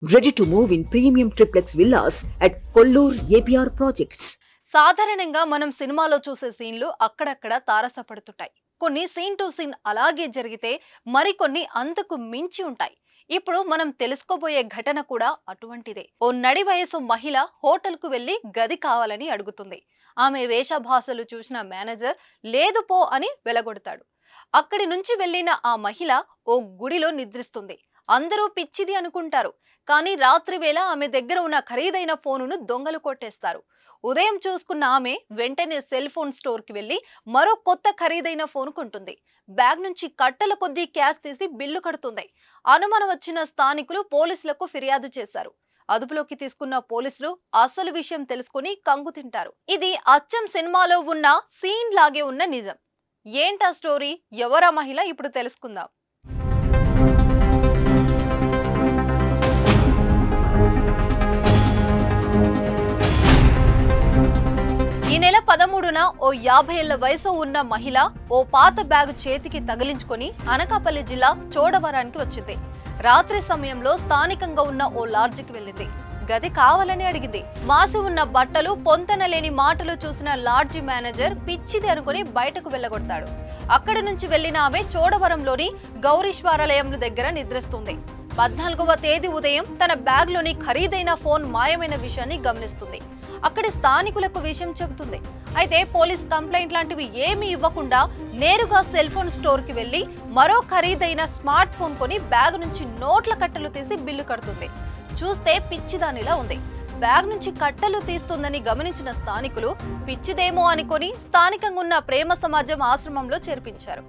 Ready to move in premium triplex villas at Kollur APR Projects. సాధారణంగా మనం సినిమాలో చూసే సీన్లు అక్కడక్కడ తారసపడుతుంటాయి. కొన్ని సీన్ టు సీన్ అలాగే జరిగితే మరికొన్ని అంతకు మించి ఉంటాయి. ఇప్పుడు మనం తెలుసుకోబోయే ఘటన కూడా అటువంటిదే. ఓ నడి వయసు మహిళ హోటల్కు వెళ్లి గది కావాలని అడుగుతుంది. ఆమె వేషభాషలు చూసిన మేనేజర్ లేదు పో అని వెలగొడతాడు. అక్కడి నుంచి వెళ్లిన ఆ మహిళ ఓ గుడిలో నిద్రిస్తుంది. అందరూ పిచ్చిది అనుకుంటారు. కానీ రాత్రి వేళ ఆమె దగ్గర ఉన్న ఖరీదైన ఫోనును దొంగలు కొట్టేస్తారు. ఉదయం చూసుకున్న ఆమె వెంటనే సెల్ ఫోన్ స్టోర్ కి వెళ్లి మరో కొత్త ఖరీదైన ఫోన్ కొంటుంది. బ్యాగ్ నుంచి కట్టల కొద్దీ క్యాష్ తీసి బిల్లు కడుతుంది. అనుమానం వచ్చిన స్థానికులు పోలీసులకు ఫిర్యాదు చేశారు. అదుపులోకి తీసుకున్న పోలీసులు అసలు విషయం తెలుసుకుని కంగు తింటారు. ఇది అచ్చం సినిమాలో ఉన్న సీన్ లాగే ఉన్న నిజం. ఏంటా స్టోరీ, ఎవరా మహిళ, ఇప్పుడు తెలుసుకుందాం. ఈ నెల 13న ఓ 50 ఏళ్ల వయసు ఉన్న మహిళ ఓ పాత బ్యాగు చేతికి తగిలించుకొని అనకాపల్లి జిల్లా చోడవరానికి వచ్చింది. రాత్రి సమయంలో స్థానికంగా ఉన్న ఓ లాడ్జికి వెళ్ళింది. గది కావాలని అడిగింది. మాసి ఉన్న బట్టలు, పొంతనలేని మాటలు చూసిన లాడ్జి మేనేజర్ పిచ్చిది అనుకుని బయటకు వెళ్లగొడతాడు. అక్కడి నుంచి వెళ్లిన ఆమె చోడవరంలోని గౌరీశ్వరాలయం దగ్గర నిద్రిస్తుంది. 14వ తేదీ ఉదయం తన బ్యాగ్ లోని ఖరీదైన ఫోన్ మాయమైన విషయాన్ని గమనిస్తుంది. అక్కడి స్థానికులకు విషయం చెబుతుంది. అయితే పోలీస్ కంప్లైంట్ లాంటివి ఏమీ ఇవ్వకుండా నేరుగా సెల్ ఫోన్ స్టోర్ కి వెళ్లి మరో ఖరీదైన స్మార్ట్ ఫోన్ కొని బ్యాగ్ నుంచి నోట్ల కట్టలు తీసి బిల్లు కడుతుంది. చూస్తే పిచ్చిదానిలా ఉంది. బ్యాగ్ నుంచి కట్టలు తీస్తుందని గమనించిన స్థానికులు పిచ్చిదేమో అనుకొని స్థానికంగా ఉన్న ప్రేమ సమాజం ఆశ్రమంలో చేర్పించారు.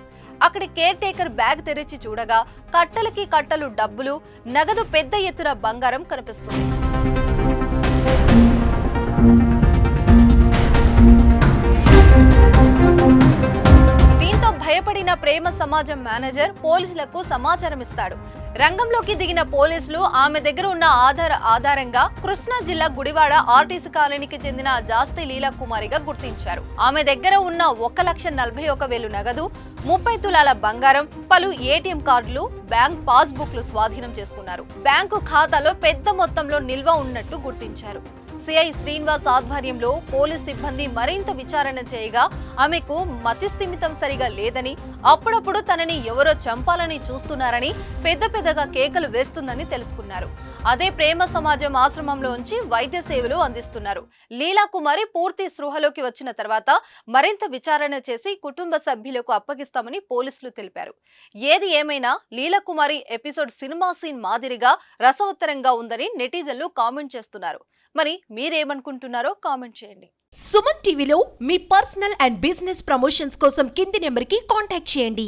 అక్కడి కేర్ టేకర్ బ్యాగ్ తెరిచి చూడగా కట్టలకి కట్టలు డబ్బులు, నగదు, పెద్ద ఎత్తున బంగారం కనిపిస్తుంది. దీంతో భయపడిన ప్రేమ సమాజం మేనేజర్ పోలీసులకు సమాచారం ఇస్తాడు. రంగంలోకి దిగిన పోలీసులు ఆమె దగ్గర ఉన్న ఆధారంగా కృష్ణా జిల్లా గుడివాడ ఆర్టీసీ కాలనీకి చెందిన జాస్తి లీలా కుమారిగా గుర్తించారు. ఆమె దగ్గర ఉన్న 1,41,000 నగదు, 30 తులాల బంగారం, పలు ఏటీఎం కార్డులు, బ్యాంక్ పాస్ బుక్లు స్వాధీనం చేసుకున్నారు. బ్యాంకు ఖాతాలో పెద్ద మొత్తంలో నిల్వ ఉన్నట్టు గుర్తించారు. సిఐ శ్రీనివాస్ ఆధ్వర్యంలో పోలీస్ సిబ్బంది మరింత విచారణ చేయగా ఆమెకు మతిస్థిమితం సరిగా లేదని, అప్పుడప్పుడు తనని ఎవరో చంపాలని చూస్తున్నారని పెద్దగా కేకలు వేస్తుందని తెలుసుకున్నారు. అదే ప్రేమ సమాజం ఆశ్రమంలో ఉంచి వైద్య సేవలు అందిస్తున్నారు. లీలా కుమారి పూర్తి స్పృహలోకి వచ్చిన తర్వాత మరింత విచారణ చేసి కుటుంబ సభ్యులకు అప్పగిస్తామని పోలీసులు తెలిపారు. ఏది ఏమైనా లీలా కుమారి ఎపిసోడ్ సినిమా సీన్ మాదిరిగా రసవత్తరంగా ఉందని నెటిజన్లు కామెంట్ చేస్తున్నారు. మరి మీరేమనుకుంటున్నారో కామెంట్ చేయండి. సుమన్ టీవీలో మీ పర్సనల్ అండ్ బిజినెస్ ప్రమోషన్స్ కోసం కింది నెంబర్కి కాంటాక్ట్ చేయండి.